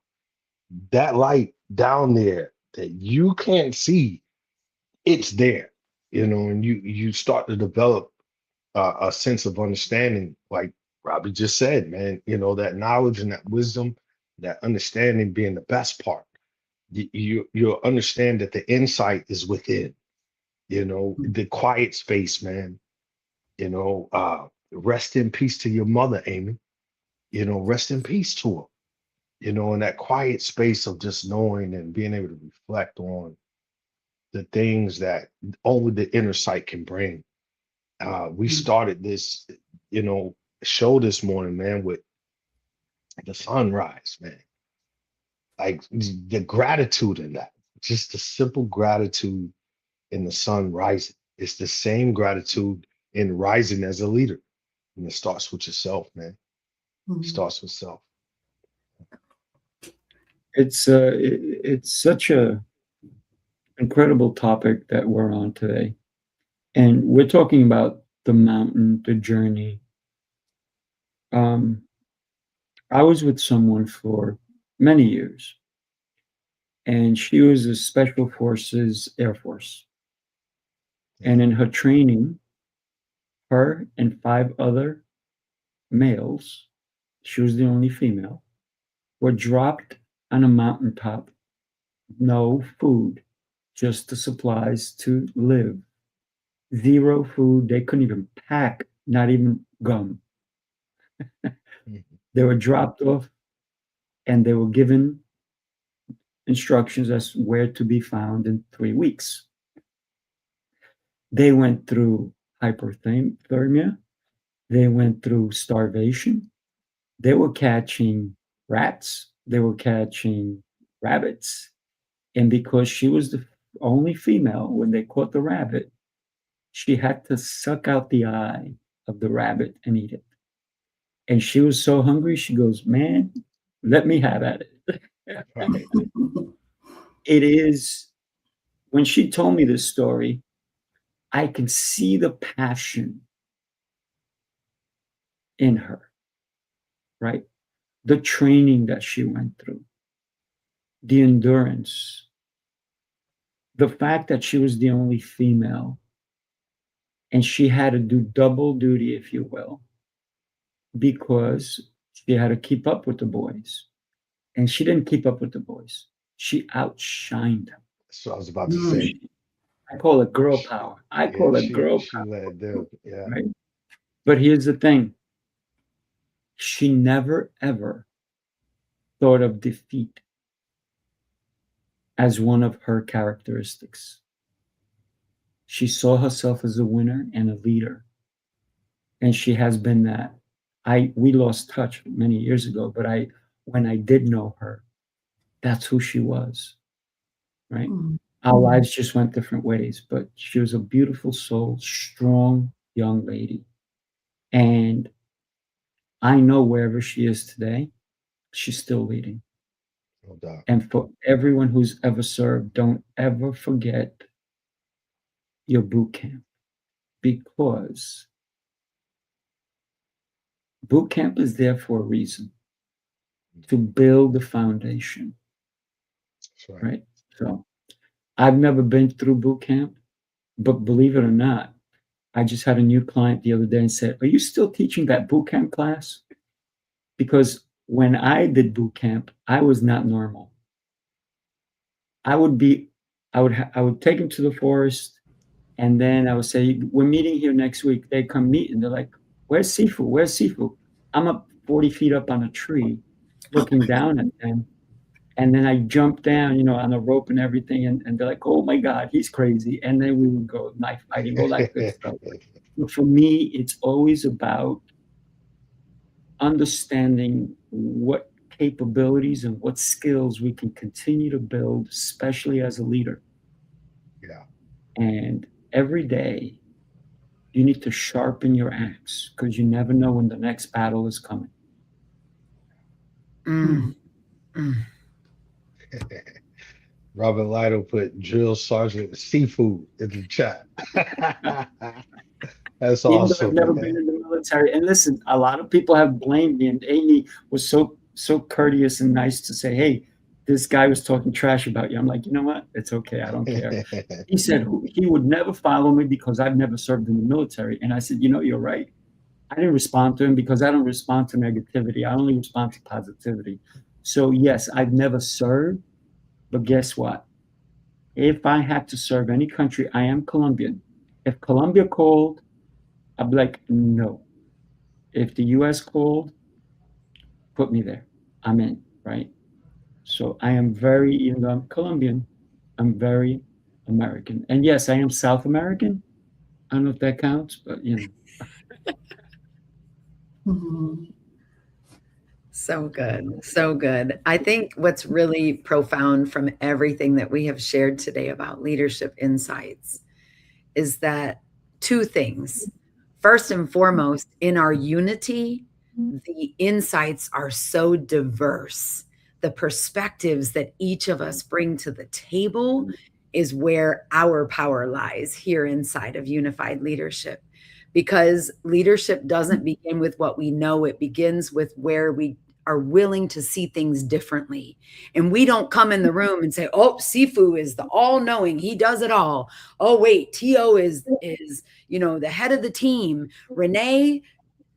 that light down there that you can't see, it's there, and you start to develop a sense of understanding, like Robbie just said, man, that knowledge and that wisdom, that understanding being the best part. You'll understand that the insight is within, the quiet space, man. Rest in peace to your mother, Amy. Rest in peace to her. In that quiet space of just knowing and being able to reflect on the things that only the inner sight can bring. We started this, show this morning, man, with the sunrise, man. Like the gratitude in that, just the simple gratitude in the sun rising. It's the same gratitude in rising as a leader. And it starts with yourself, man. It starts with self. It's such a incredible topic that we're on today, and we're talking about the mountain, the journey. I was with someone for many years, and she was a Special Forces Air Force. And in her training, her and 5 other males, she was the only female, were dropped on a mountaintop. No food, just the supplies to live. 0 food. They couldn't even pack, not even gum. They were dropped off and they were given instructions as where to be found in 3 weeks. They went through hypothermia. They went through starvation. They were catching rats. They were catching rabbits. And because she was the only female, when they caught the rabbit, she had to suck out the eye of the rabbit and eat it. And she was so hungry, she goes, man, let me have at it. It is, when she told me this story, I can see the passion in her, right? The training that she went through, the endurance, the fact that she was the only female and she had to do double duty, if you will, because she had to keep up with the boys. And she didn't keep up with the boys. She outshined them. That's what I was about to say. I call it girl power. I call it girl She power. let them, yeah. Right? But here's the thing. She never, ever thought of defeat as one of her characteristics. She saw herself as a winner and a leader. And she has been that. We lost touch many years ago, but when I did know her, that's who she was, right? Our lives just went different ways, but she was a beautiful soul, strong young lady. And I know wherever she is today, she's still leading. No doubt. And for everyone who's ever served, don't ever forget your boot camp, because boot camp is there for a reason, to build the foundation. That's right? So I've never been through boot camp, but believe it or not, I just had a new client the other day and said, are you still teaching that boot camp class? Because when I did boot camp, I was not normal. I would take them to the forest, and then I would say, we're meeting here next week. They come meet, and they're like, where's Sifu? Where's Sifu? I'm up 40 feet up on a tree looking down at them. And then I jump down, on a rope and everything. And they're like, oh my God, he's crazy. And then we would go knife fighting, all that good stuff. But for me, it's always about understanding what capabilities and what skills we can continue to build, especially as a leader. Yeah. And every day you need to sharpen your axe, because you never know when the next battle is coming. Robin Lytle put drill sergeant seafood in the chat. That's Even awesome. though I've never been in the military. And listen, a lot of people have blamed me, and Amy was so courteous and nice to say, hey, this guy was talking trash about you. I'm like, you know what? It's okay. I don't care. He said he would never follow me because I've never served in the military. And I said, you're right. I didn't respond to him because I don't respond to negativity. I only respond to positivity. So yes, I've never served, but guess what? If I had to serve any country, I am Colombian. If Colombia called, I'd be like, no. If the US called, put me there. I'm in, right? So I am even though I'm Colombian, I'm very American. And yes, I am South American. I don't know if that counts, but So good. So good. I think what's really profound from everything that we have shared today about leadership insights is that 2 things. First and foremost, in our unity, the insights are so diverse. The perspectives that each of us bring to the table is where our power lies here inside of unified leadership. Because leadership doesn't begin with what we know, it begins with where we are willing to see things differently. And we don't come in the room and say, oh, Sifu is the all-knowing, he does it all. Oh, wait, Tio is, you know, the head of the team. Renee,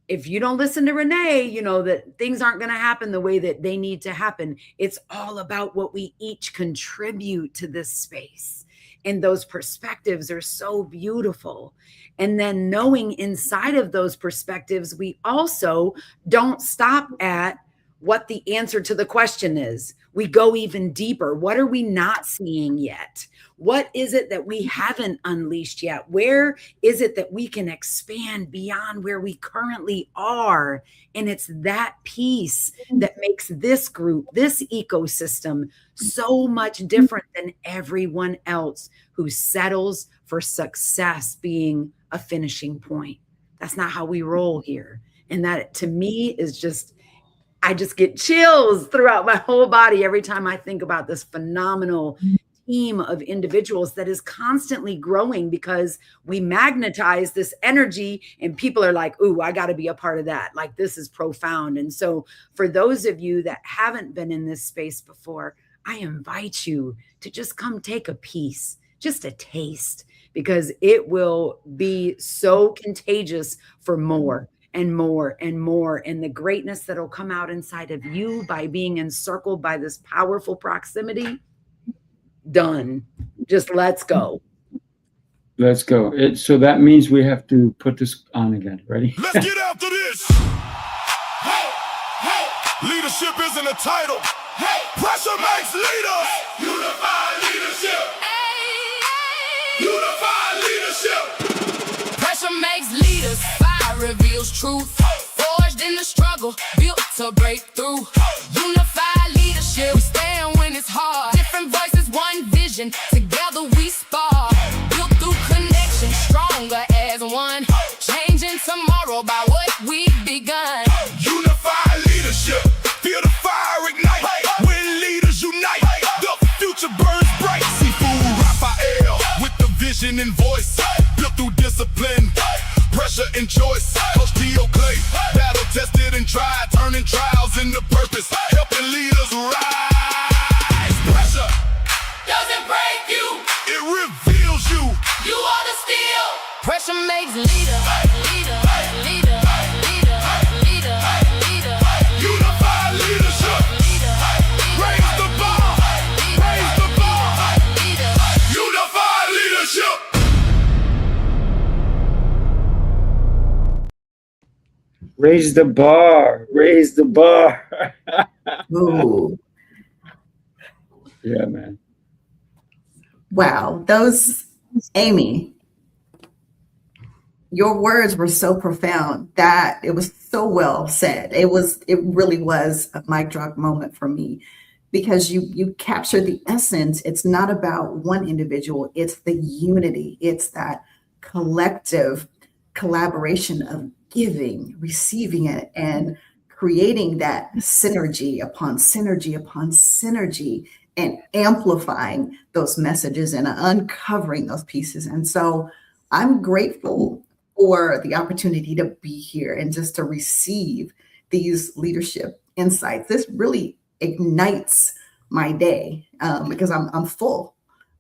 if you don't listen to Renee, you know that things aren't going to happen the way that they need to happen. It's all about what we each contribute to this space. And those perspectives are so beautiful. And then knowing inside of those perspectives, we also don't stop at what the answer to the question is. We go even deeper. What are we not seeing yet? What is it that we haven't unleashed yet? Where is it that we can expand beyond where we currently are? And it's that piece that makes this group, this ecosystem, so much different than everyone else who settles for success being a finishing point. That's not how we roll here. And that, to me, is just, I just get chills throughout my whole body every time I think about this phenomenal team of individuals that is constantly growing, because we magnetize this energy and people are like, ooh, I got to be a part of that. Like, this is profound. And so for those of you that haven't been in this space before, I invite you to just come take a piece, just a taste, because it will be so contagious for more and more and more. And the greatness that'll come out inside of you by being encircled by this powerful proximity. Done. Just let's go. Let's go. So that means we have to put this on again. Ready? Let's get after this. Hey, hey. Leadership isn't a title. Hey, pressure makes leaders. Unified leadership. Hey, hey. Unified leadership. Pressure makes leaders. Fire reveals truth. Forged in the struggle, built to break through. Unified leadership. We stand when it's hard. Different voices, one vision. Together we spar. Built through connection, stronger as one. Changing tomorrow by what we've begun. Unified leadership. Feel the fire ignite. When leaders unite, the future burns bright. Seafood Raphael with the vision and voice. Built through discipline, pressure and choice. Coach T.O. Clay, battle tested and tried, turning trials into purpose, helping leaders rise. Pressure Doesn't break you, it reveals you. you are the steel. Pressure makes leader, leader, leader, leader, leader, leader. Unified leadership. Raise the bar. Raise the bar. Unified leadership. Raise the bar. Raise the bar. Ooh. Yeah, man. Wow. Those, Amy, your words were so profound that it was so well said. It really was a mic drop moment for me, because you captured the essence. It's not about one individual. It's the unity. It's that collective collaboration of giving, receiving it, and creating that synergy upon synergy upon synergy, and amplifying those messages and uncovering those pieces. And so I'm grateful for the opportunity to be here and just to receive these leadership insights. This really ignites my day, because I'm full.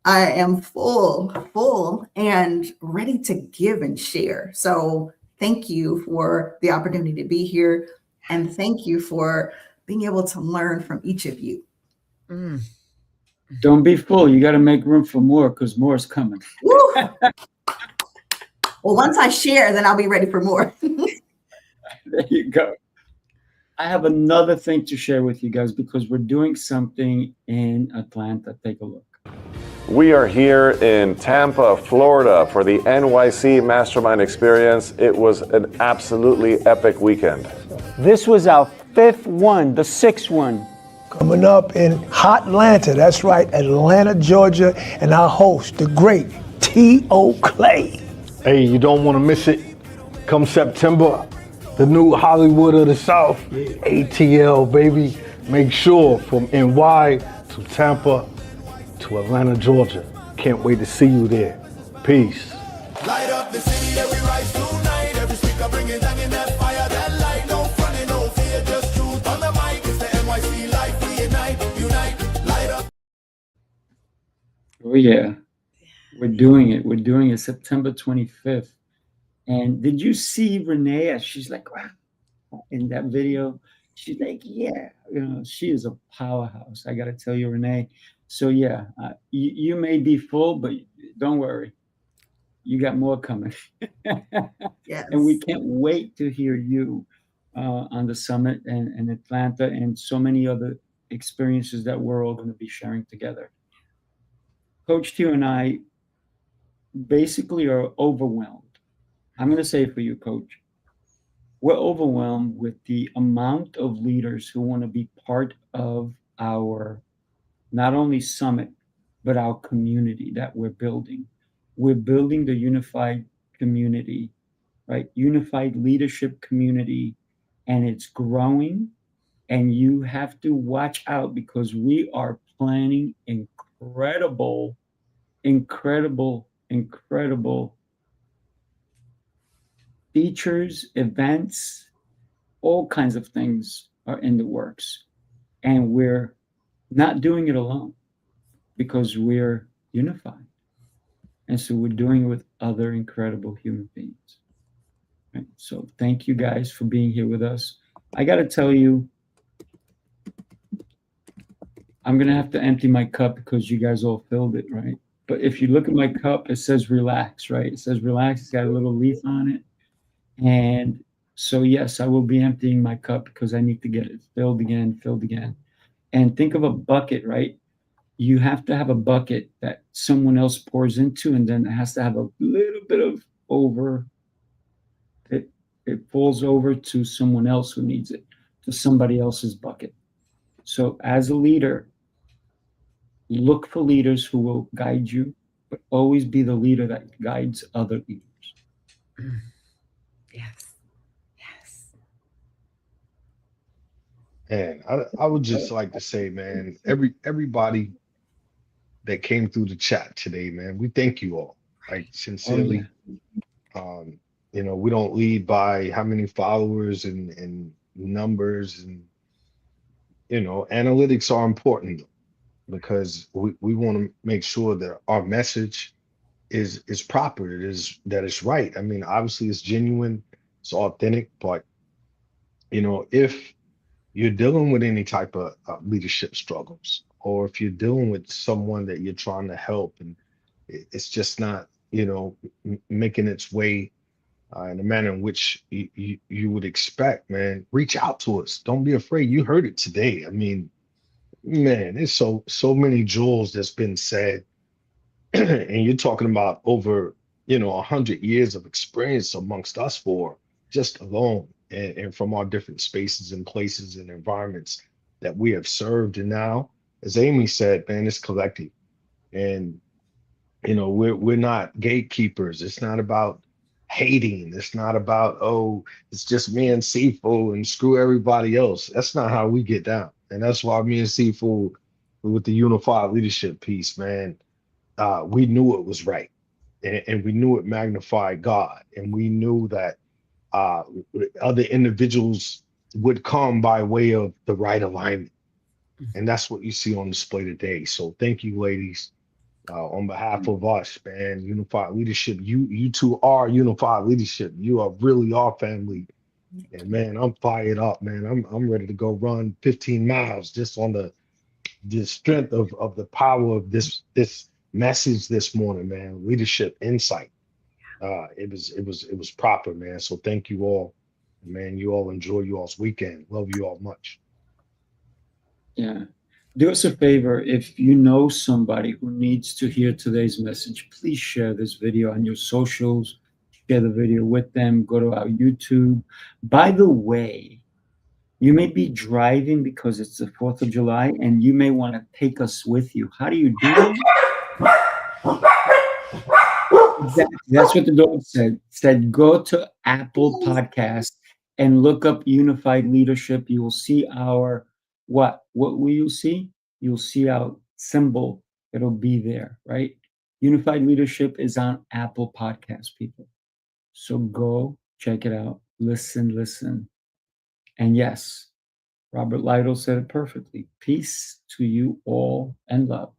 I am full and ready to give and share. So thank you for the opportunity to be here. And thank you for being able to learn from each of you. Don't be full. You got to make room for more, because more is coming. Woo! Well, once I share, then I'll be ready for more. There you go. I have another thing to share with you guys, because we're doing something in Atlanta. Take a look. We are here in Tampa, Florida for the NYC Mastermind Experience. It was an absolutely epic weekend. This was our fifth one, the sixth one. Coming up in Hot Atlanta, that's right, Atlanta, Georgia, and our host, the great T.O. Clay. Hey, you don't want to miss it. Come September, the new Hollywood of the South, ATL, baby. Make sure from NY to Tampa to Atlanta, Georgia. Can't wait to see you there. Peace. Light up the city that we rise tonight. Every speaker bringing down in that fire, that light. No funny, no fear, just truth on the mic. Oh yeah, we're doing it. We're doing it September 25th. And did you see Renee? She's like, wow, in that video. She's like, yeah, she is a powerhouse. I got to tell you, Renee. So yeah, you may be full, but don't worry, you got more coming. Yes. And we can't wait to hear you on the summit and Atlanta and so many other experiences that we're all going to be sharing together. Coach Q and I basically are overwhelmed. I'm going to say for you, Coach, we're overwhelmed with the amount of leaders who want to be part of our not only summit, but our community that we're building. We're building the unified community, right? Unified leadership community, and it's growing. And you have to watch out because we are planning incredible, incredible, incredible features, events, all kinds of things are in the works. And we're not doing it alone because we're unified. And so we're doing it with other incredible human beings. Right? So thank you guys for being here with us. I got to tell you, I'm going to have to empty my cup because you guys all filled it, right? But if you look at my cup, it says relax, right? It says relax. It's got a little leaf on it. And so, yes, I will be emptying my cup because I need to get it filled again, filled again. And think of a bucket, right? You have to have a bucket that someone else pours into, and then it has to have a little bit of over. It falls over to someone else who needs it, to somebody else's bucket. So as a leader, look for leaders who will guide you, but always be the leader that guides other leaders. Yes. Yes. And I would just like to say, man, everybody that came through the chat today, man, we thank you all. Like sincerely. We don't lead by how many followers and numbers, and analytics are important because we want to make sure that our message is proper, that it's right. I mean, obviously it's genuine, it's authentic, but if you're dealing with any type of leadership struggles, or if you're dealing with someone that you're trying to help and it's just not, making its way in the manner in which you would expect, man, reach out to us. Don't be afraid. You heard it today. I mean, man, there's so many jewels that's been said, and you're talking about over 100 years of experience amongst us four, just alone, and from our different spaces and places and environments that we have served. And now, as Amy said, man, it's collective, and we're not gatekeepers. It's not about hating. It's not about, oh, it's just me and Seafood and screw everybody else. That's not how we get down. And that's why me and Seafood, with the unified leadership piece, man, we knew it was right. And we knew it magnified God. And we knew that other individuals would come by way of the right alignment. And that's what you see on display today. So thank you, ladies. On behalf of us, man, unified leadership. You two are unified leadership. You are really our family. And man, I'm fired up, man. I'm ready to go run 15 miles just on the strength of the power of this message this morning, man. Leadership insight. It was proper, man. So thank you all. Man, you all enjoy you all's weekend. Love you all much. Yeah. Do us a favor, if you know somebody who needs to hear today's message, please share this video on your socials, share the video with them, go to our YouTube. By the way, you may be driving because it's the 4th of July and you may want to take us with you. How do you do that? Exactly. That's what the dog said. Said go to Apple Podcasts and look up Unified Leadership. You will see our what will you see? You'll see our symbol. It'll be there, right? Unified Leadership is on Apple Podcasts, people. So go check it out. Listen. And yes, Robert Lytle said it perfectly. Peace to you all and love.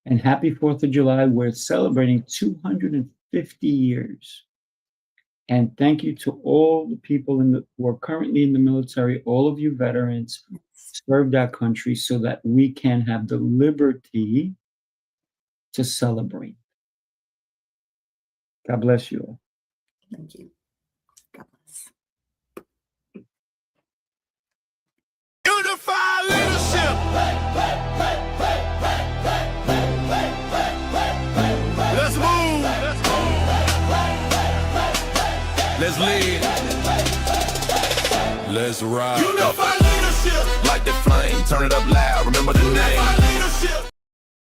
And happy 4th of July. We're celebrating 250 years. And thank you to all the people who are currently in the military, all of you veterans, served our country so that we can have the liberty to celebrate. God bless you all. Thank you. God bless. Unify leadership. Let's move. Let's lead. Let's ride. Unify leadership. Like the flame, turn it up loud. Remember the name. Unify leadership.